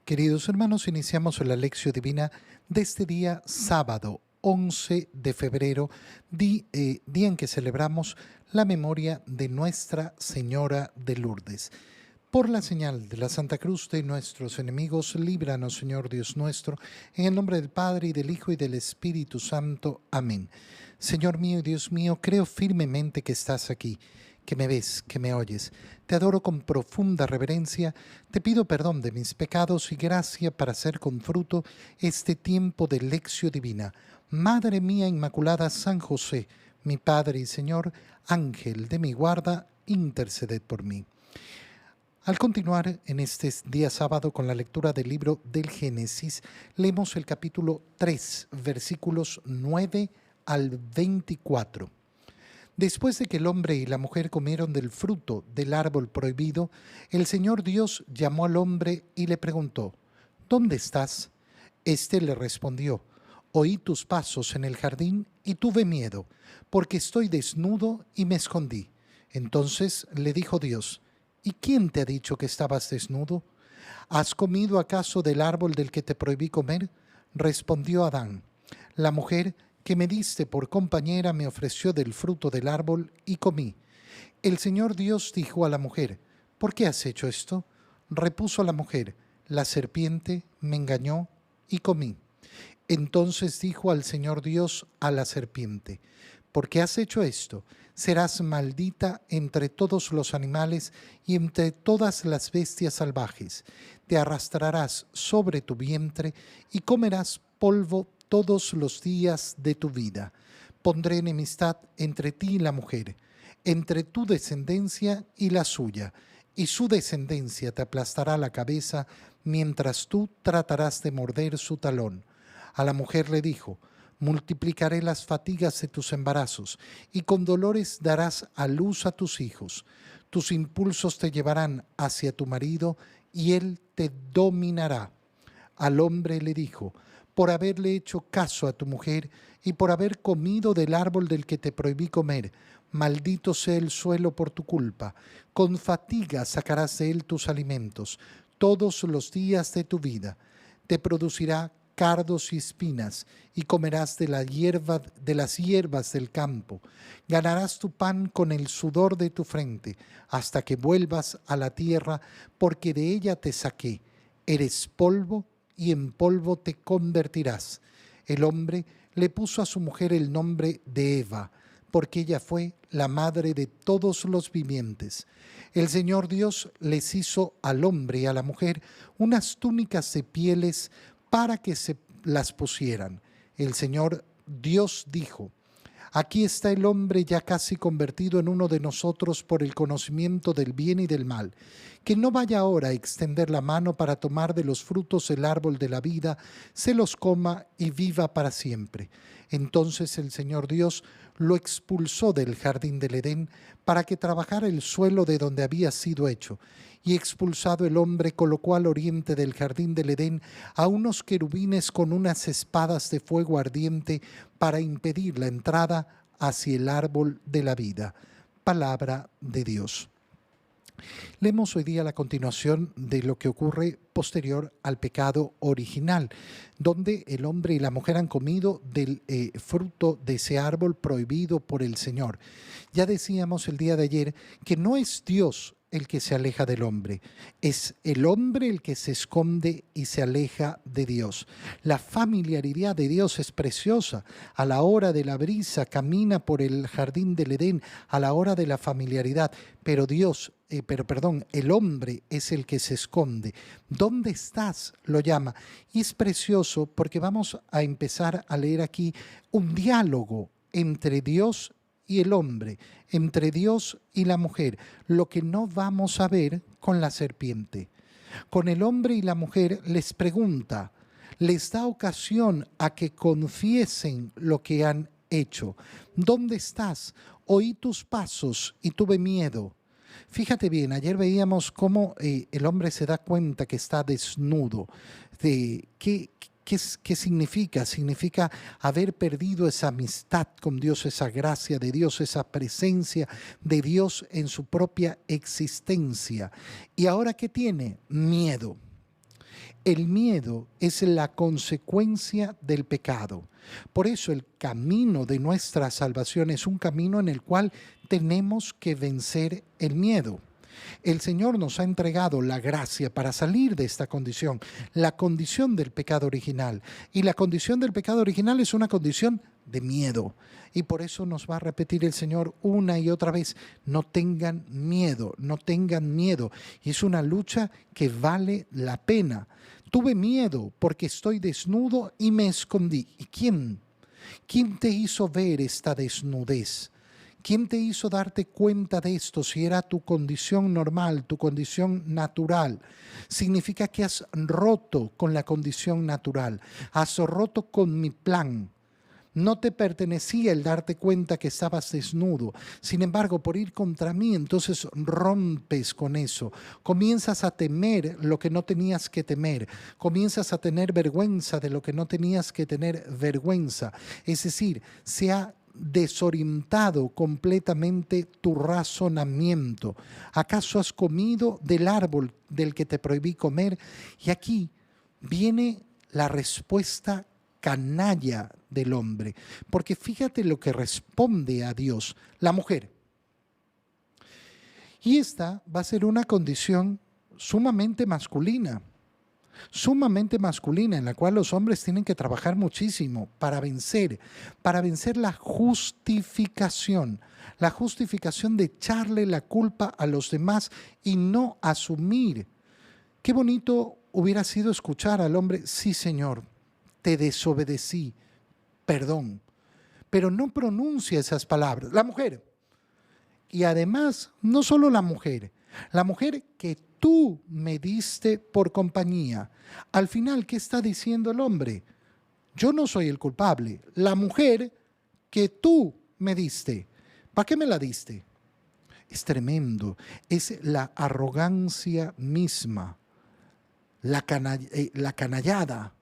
Queridos hermanos, iniciamos la lección divina de este día sábado 11 de febrero, día en que celebramos la memoria de Nuestra Señora de Lourdes. Por la señal de la Santa Cruz de nuestros enemigos, líbranos, Señor Dios nuestro, en el nombre del Padre, y del Hijo, y del Espíritu Santo. Amén. Señor mío y Dios mío, creo firmemente que estás aquí, que me ves, que me oyes. Te adoro con profunda reverencia, te pido perdón de mis pecados y gracia para hacer con fruto este tiempo de lección divina. Madre mía Inmaculada, San José, mi Padre y Señor, Ángel de mi guarda, interceded por mí. Al continuar en este día sábado con la lectura del libro del Génesis, leemos el capítulo 3, versículos 9 al 24. Después de que el hombre y la mujer comieron del fruto del árbol prohibido, el Señor Dios llamó al hombre y le preguntó: ¿Dónde estás? Este le respondió: Oí tus pasos en el jardín y tuve miedo, porque estoy desnudo y me escondí. Entonces le dijo Dios: ¿Y quién te ha dicho que estabas desnudo? ¿Has comido acaso del árbol del que te prohibí comer? Respondió Adán: La mujer que me diste por compañera me ofreció del fruto del árbol y comí. El Señor Dios dijo a la mujer: ¿Por qué has hecho esto? Repuso la mujer: La serpiente me engañó y comí. Entonces dijo al Señor Dios a la serpiente: ¿Por qué has hecho esto? Serás maldita entre todos los animales y entre todas las bestias salvajes. Te arrastrarás sobre tu vientre y comerás polvo todos los días de tu vida. Pondré enemistad entre ti y la mujer, entre tu descendencia y la suya, y su descendencia te aplastará la cabeza, mientras tú tratarás de morder su talón. A la mujer le dijo: multiplicaré las fatigas de tus embarazos, y con dolores darás a luz a tus hijos. Tus impulsos te llevarán hacia tu marido, y él te dominará. Al hombre le dijo: por haberle hecho caso a tu mujer y por haber comido del árbol del que te prohibí comer, maldito sea el suelo por tu culpa. Con fatiga sacarás de él tus alimentos todos los días de tu vida. Te producirá cardos y espinas, y comerás de las hierbas del campo. Ganarás tu pan con el sudor de tu frente, hasta que vuelvas a la tierra, porque de ella te saqué. Eres polvo, y en polvo te convertirás. El hombre le puso a su mujer el nombre de Eva, porque ella fue la madre de todos los vivientes. El Señor Dios les hizo al hombre y a la mujer unas túnicas de pieles para que se las pusieran. El Señor Dios dijo: aquí está el hombre ya casi convertido en uno de nosotros por el conocimiento del bien y del mal. Que no vaya ahora a extender la mano para tomar de los frutos del árbol de la vida, se los coma y viva para siempre. Entonces el Señor Dios lo expulsó del jardín del Edén para que trabajara el suelo de donde había sido hecho. Y expulsado el hombre, colocó al oriente del jardín del Edén a unos querubines con unas espadas de fuego ardiente para impedir la entrada hacia el árbol de la vida. Palabra de Dios. Leemos hoy día la continuación de lo que ocurre posterior al pecado original, donde el hombre y la mujer han comido del fruto de ese árbol prohibido por el Señor. Ya decíamos el día de ayer que no es Dios el que se aleja del hombre, es el hombre el que se esconde y se aleja de Dios. La familiaridad de Dios es preciosa. A la hora de la brisa camina por el jardín del Edén, a la hora de la familiaridad, pero el hombre es el que se esconde. ¿Dónde estás? Lo llama. Y es precioso porque vamos a empezar a leer aquí un diálogo entre Dios y el hombre, entre Dios y la mujer, lo que no vamos a ver con la serpiente. Con el hombre y la mujer les pregunta, les da ocasión a que confiesen lo que han hecho. ¿Dónde estás? Oí tus pasos y tuve miedo. Fíjate bien, ayer veíamos cómo el hombre se da cuenta que está desnudo. ¿Qué significa? Significa haber perdido esa amistad con Dios, esa gracia de Dios, esa presencia de Dios en su propia existencia. ¿Y ahora qué tiene? Miedo. El miedo es la consecuencia del pecado. Por eso el camino de nuestra salvación es un camino en el cual tenemos que vencer el miedo. El Señor nos ha entregado la gracia para salir de esta condición, la condición del pecado original. Y la condición del pecado original es una condición de miedo. Y por eso nos va a repetir el Señor una y otra vez, no tengan miedo, no tengan miedo. Y es una lucha que vale la pena. Tuve miedo porque estoy desnudo y me escondí. ¿Y quién? ¿Quién te hizo ver esta desnudez? ¿Quién te hizo darte cuenta de esto si era tu condición normal, tu condición natural? Significa que has roto con la condición natural, has roto con mi plan. No te pertenecía el darte cuenta que estabas desnudo. Sin embargo, por ir contra mí, entonces rompes con eso. Comienzas a temer lo que no tenías que temer. Comienzas a tener vergüenza de lo que no tenías que tener vergüenza. Es decir, se ha desorientado completamente tu razonamiento. ¿Acaso has comido del árbol del que te prohibí comer? Y aquí viene la respuesta canalla del hombre, porque fíjate lo que responde a Dios la mujer. Y esta va a ser una condición sumamente masculina, en la cual los hombres tienen que trabajar muchísimo para vencer la justificación de echarle la culpa a los demás y no asumir. Qué bonito hubiera sido escuchar al hombre, sí Señor, te desobedecí, perdón, pero no pronuncia esas palabras. La mujer, y además, no solo la mujer que tú me diste por compañía. Al final, ¿qué está diciendo el hombre? Yo no soy el culpable. La mujer que tú me diste, ¿para qué me la diste? Es tremendo, es la arrogancia misma, la canallada,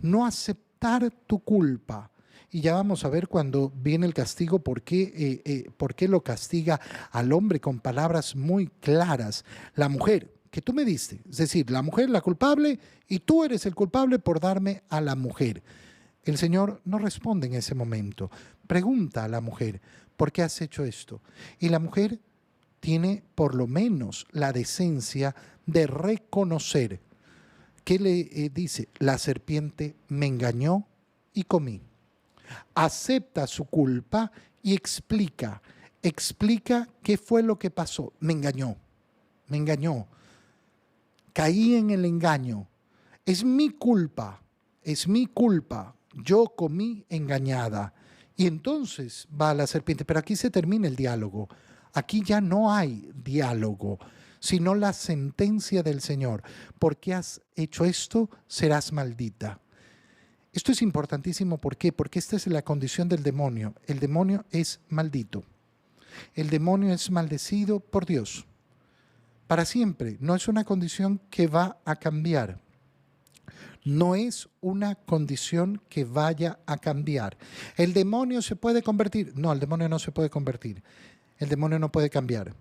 no aceptar tu culpa. Y ya vamos a ver cuando viene el castigo por qué lo castiga al hombre con palabras muy claras. La mujer que tú me diste, es decir, la mujer la culpable y tú eres el culpable por darme a la mujer. El Señor no responde en ese momento. Pregunta a la mujer, ¿por qué has hecho esto? Y la mujer tiene por lo menos la decencia de reconocer. ¿Qué le dice? La serpiente me engañó y comí. Acepta su culpa y explica qué fue lo que pasó. Me engañó, caí en el engaño, es mi culpa, yo comí engañada. Y entonces va la serpiente, pero aquí se termina el diálogo, aquí ya no hay diálogo, sino la sentencia del Señor. Porque has hecho esto, serás maldita. Esto es importantísimo, ¿por qué? Porque esta es la condición del demonio. El demonio es maldito. El demonio es maldecido por Dios. Para siempre. No es una condición que va a cambiar. No es una condición que vaya a cambiar. ¿El demonio se puede convertir? No, el demonio no se puede convertir. El demonio no puede cambiar.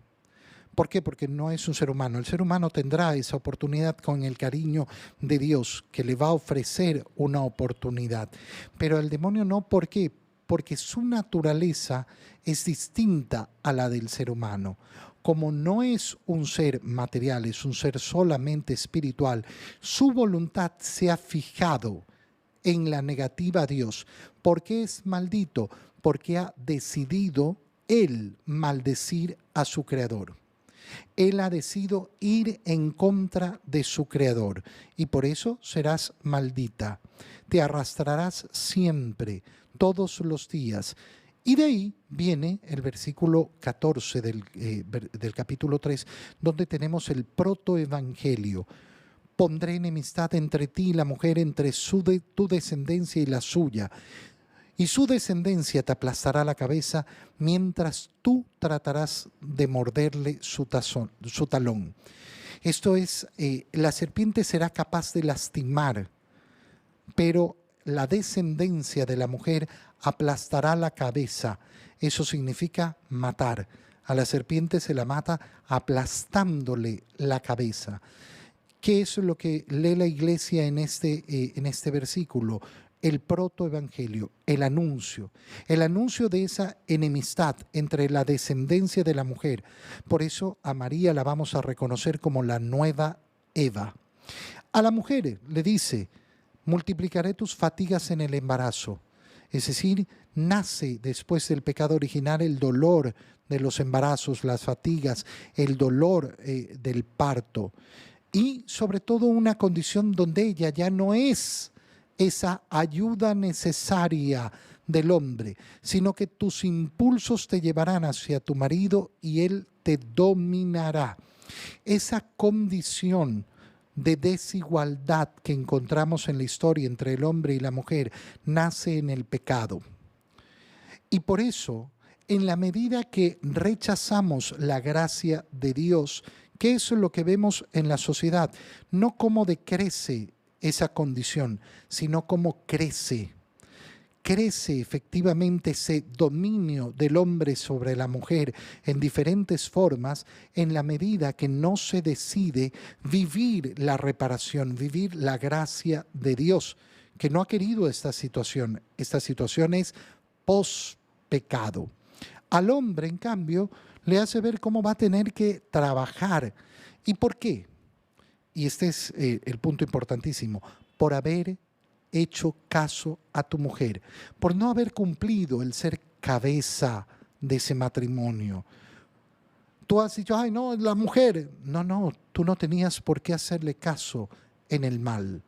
¿Por qué? Porque no es un ser humano. El ser humano tendrá esa oportunidad con el cariño de Dios, que le va a ofrecer una oportunidad. Pero el demonio no, ¿por qué? Porque su naturaleza es distinta a la del ser humano. Como no es un ser material, es un ser solamente espiritual, su voluntad se ha fijado en la negativa a Dios. ¿Por qué es maldito? Porque ha decidido él maldecir a su Creador. Él ha decidido ir en contra de su Creador y por eso serás maldita. Te arrastrarás siempre, todos los días. Y de ahí viene el versículo 14 del capítulo 3, donde tenemos el protoevangelio. Pondré enemistad entre ti y la mujer, entre tu descendencia y la suya. Y su descendencia te aplastará la cabeza, mientras tú tratarás de morderle su talón. Esto es, la serpiente será capaz de lastimar, pero la descendencia de la mujer aplastará la cabeza. Eso significa matar. A la serpiente se la mata aplastándole la cabeza. ¿Qué es lo que lee la iglesia en este versículo? El protoevangelio, el anuncio de esa enemistad entre la descendencia de la mujer. Por eso a María la vamos a reconocer como la nueva Eva. A la mujer le dice, multiplicaré tus fatigas en el embarazo. Es decir, nace después del pecado original el dolor de los embarazos, las fatigas, el dolor del parto. Y sobre todo una condición donde ella ya no es esa ayuda necesaria del hombre, sino que tus impulsos te llevarán hacia tu marido y él te dominará. Esa condición de desigualdad que encontramos en la historia entre el hombre y la mujer nace en el pecado. Y por eso, en la medida que rechazamos la gracia de Dios, ¿qué es lo que vemos en la sociedad? No cómo decrece esa condición, sino cómo crece. Crece efectivamente ese dominio del hombre sobre la mujer en diferentes formas en la medida que no se decide vivir la reparación, vivir la gracia de Dios, que no ha querido esta situación. Esta situación es post-pecado. Al hombre, en cambio, le hace ver cómo va a tener que trabajar. ¿Y por qué? Y este es el punto importantísimo. Por haber hecho caso a tu mujer, por no haber cumplido el ser cabeza de ese matrimonio. Tú has dicho, ay, no, la mujer. No, tú no tenías por qué hacerle caso en el mal.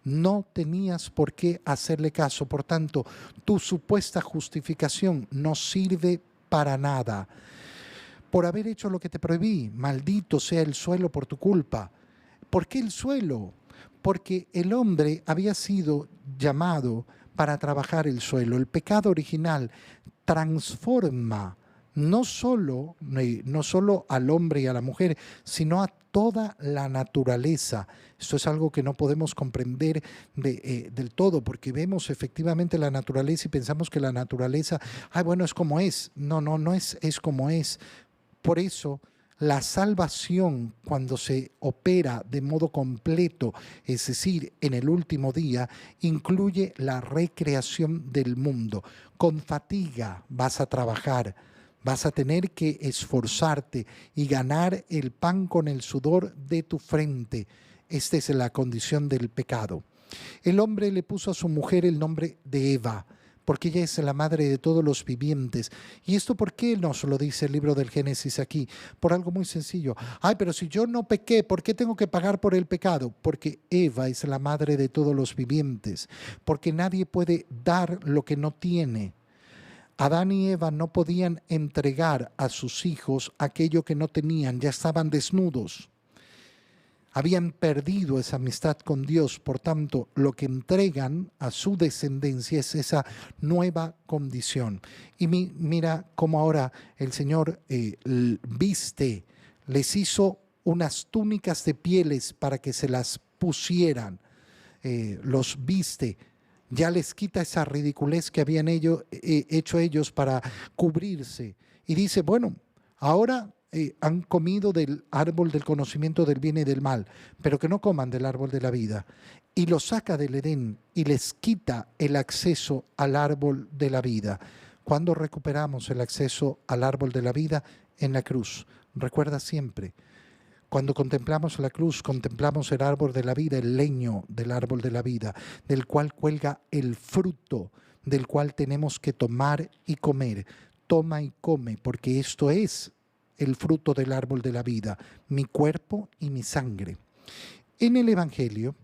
No tenías por qué hacerle caso. Por tanto, tu supuesta justificación no sirve para nada. Por haber hecho lo que te prohibí, maldito sea el suelo por tu culpa. ¿Por qué el suelo? Porque el hombre había sido llamado para trabajar el suelo. El pecado original transforma no solo al hombre y a la mujer, sino a toda la naturaleza. Esto es algo que no podemos comprender del todo, porque vemos efectivamente la naturaleza y pensamos que la naturaleza, bueno, es como es. No es como es. Por eso, la salvación, cuando se opera de modo completo, es decir, en el último día, incluye la recreación del mundo. Con fatiga vas a trabajar, vas a tener que esforzarte y ganar el pan con el sudor de tu frente. Esta es la condición del pecado. El hombre le puso a su mujer el nombre de Eva, porque ella es la madre de todos los vivientes. ¿Y esto por qué nos lo dice el libro del Génesis aquí? Por algo muy sencillo. Pero si yo no pequé, ¿por qué tengo que pagar por el pecado? Porque Eva es la madre de todos los vivientes, porque nadie puede dar lo que no tiene. Adán y Eva no podían entregar a sus hijos aquello que no tenían, ya estaban desnudos. Habían perdido esa amistad con Dios, por tanto, lo que entregan a su descendencia es esa nueva condición. Y mira cómo ahora el Señor viste, les hizo unas túnicas de pieles para que se las pusieran, los viste, ya les quita esa ridiculez que habían hecho ellos para cubrirse. Y dice, bueno, ahora han comido del árbol del conocimiento del bien y del mal, pero que no coman del árbol de la vida. Y los saca del Edén y les quita el acceso al árbol de la vida. ¿Cuándo recuperamos el acceso al árbol de la vida? En la cruz. Recuerda siempre, cuando contemplamos la cruz, contemplamos el árbol de la vida, el leño del árbol de la vida, del cual cuelga el fruto, del cual tenemos que tomar y comer. Toma y come, porque esto es el fruto del árbol de la vida, mi cuerpo y mi sangre. En el Evangelio,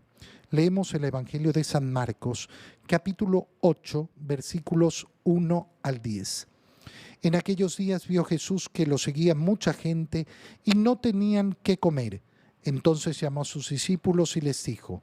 leemos el Evangelio de San Marcos, capítulo 8, versículos 1 al 10. En aquellos días vio Jesús que lo seguía mucha gente y no tenían qué comer. Entonces llamó a sus discípulos y les dijo,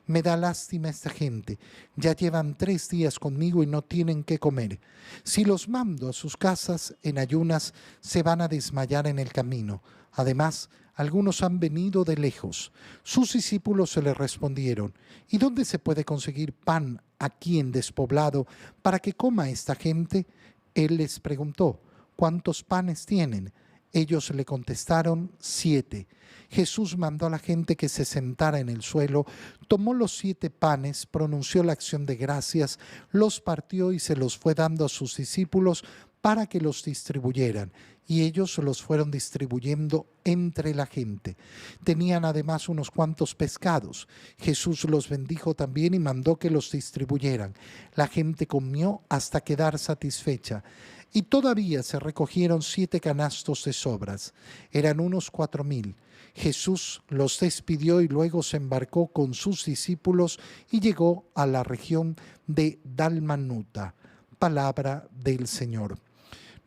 me da lástima esta gente, ya llevan 3 días conmigo y no tienen qué comer. Si los mando a sus casas en ayunas, se van a desmayar en el camino. Además, algunos han venido de lejos. Sus discípulos se le respondieron, ¿y dónde se puede conseguir pan aquí en despoblado para que coma esta gente? Él les preguntó, ¿cuántos panes tienen? Ellos le contestaron: 7. Jesús mandó a la gente que se sentara en el suelo, tomó los 7 panes, pronunció la acción de gracias, los partió y se los fue dando a sus discípulos para que los distribuyeran. Y ellos los fueron distribuyendo entre la gente. Tenían además unos cuantos pescados. Jesús los bendijo también y mandó que los distribuyeran. La gente comió hasta quedar satisfecha. Y todavía se recogieron 7 canastos de sobras. Eran unos 4,000. Jesús los despidió y luego se embarcó con sus discípulos y llegó a la región de Dalmanuta. Palabra del Señor.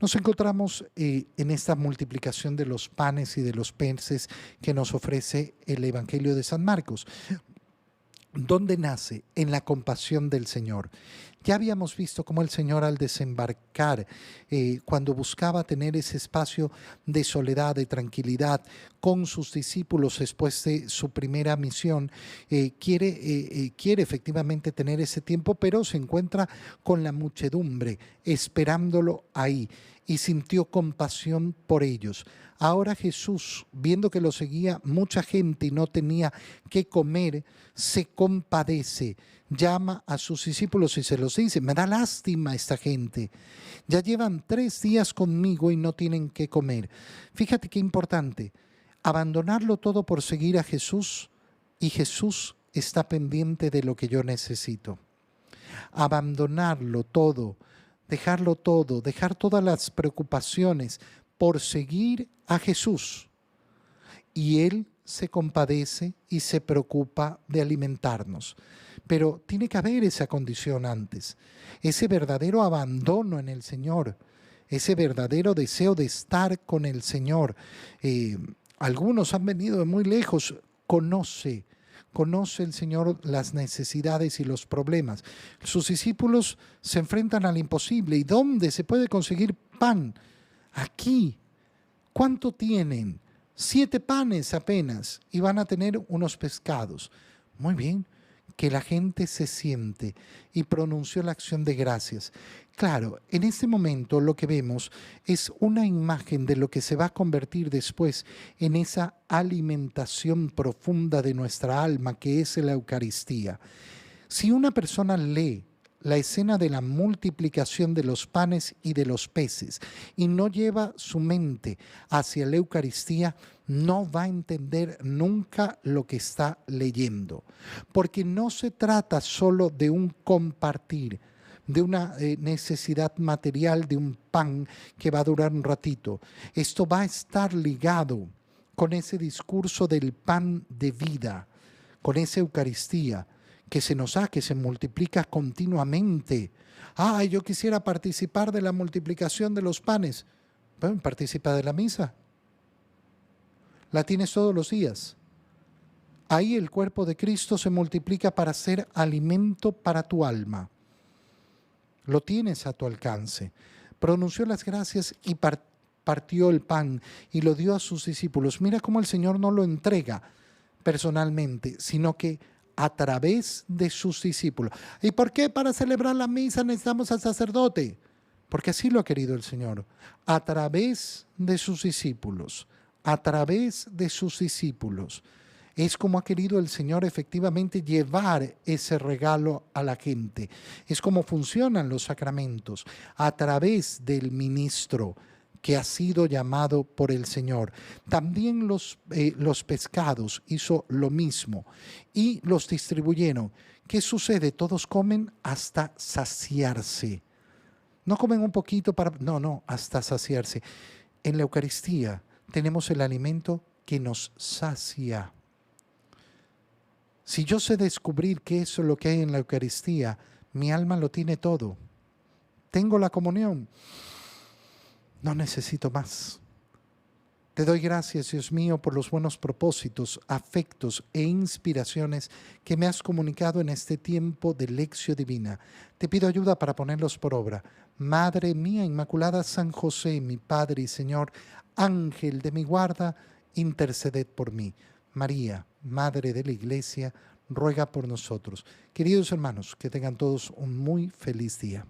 Nos encontramos en esta multiplicación de los panes y de los peces que nos ofrece el Evangelio de San Marcos. ¿Dónde nace? En la compasión del Señor. Ya habíamos visto cómo el Señor, al desembarcar, cuando buscaba tener ese espacio de soledad, de tranquilidad con sus discípulos después de su primera misión, quiere efectivamente tener ese tiempo, pero se encuentra con la muchedumbre esperándolo ahí y sintió compasión por ellos. Ahora Jesús, viendo que lo seguía mucha gente y no tenía qué comer, se compadece, llama a sus discípulos y se los dice: me da lástima esta gente, ya llevan 3 días conmigo y no tienen qué comer. Fíjate qué importante, abandonarlo todo por seguir a Jesús, y Jesús está pendiente de lo que yo necesito. Abandonarlo todo, dejar todas las preocupaciones por seguir a Jesús. Y Él se compadece y se preocupa de alimentarnos. Pero tiene que haber esa condición antes, ese verdadero abandono en el Señor, ese verdadero deseo de estar con el Señor. Algunos han venido de muy lejos, conoce el Señor las necesidades y los problemas. Sus discípulos se enfrentan al imposible. ¿Y dónde se puede conseguir pan? Aquí. ¿Cuánto tienen? 7 panes apenas y van a tener unos pescados. Muy bien, que la gente se siente y pronunció la acción de gracias. Claro, en este momento lo que vemos es una imagen de lo que se va a convertir después en esa alimentación profunda de nuestra alma, que es la Eucaristía. Si una persona lee la escena de la multiplicación de los panes y de los peces y no lleva su mente hacia la Eucaristía, no va a entender nunca lo que está leyendo, porque no se trata solo de un compartir, de una necesidad material, de un pan que va a durar un ratito. Esto va a estar ligado con ese discurso del pan de vida, con esa Eucaristía que se nos da, que se multiplica continuamente. Yo quisiera participar de la multiplicación de los panes. Bueno, participa de la misa. La tienes todos los días. Ahí el cuerpo de Cristo se multiplica para ser alimento para tu alma. Lo tienes a tu alcance. Pronunció las gracias y partió el pan y lo dio a sus discípulos. Mira cómo el Señor no lo entrega personalmente, sino que a través de sus discípulos. ¿Y por qué para celebrar la misa necesitamos al sacerdote? Porque así lo ha querido el Señor. A través de sus discípulos. A través de sus discípulos. Es como ha querido el Señor efectivamente llevar ese regalo a la gente. Es como funcionan los sacramentos. A través del ministro que ha sido llamado por el Señor. También los pescados hizo lo mismo y los distribuyeron. ¿Qué sucede? Todos comen hasta saciarse. No comen un poquito para... No, hasta saciarse. En la Eucaristía tenemos el alimento que nos sacia. Si yo sé descubrir qué es lo que hay en la Eucaristía, mi alma lo tiene todo. Tengo la comunión. No necesito más. Te doy gracias, Dios mío, por los buenos propósitos, afectos e inspiraciones que me has comunicado en este tiempo de lección divina. Te pido ayuda para ponerlos por obra. Madre mía Inmaculada, San José, mi Padre y Señor, Ángel de mi guarda, interceded por mí. María, Madre de la Iglesia, ruega por nosotros. Queridos hermanos, que tengan todos un muy feliz día.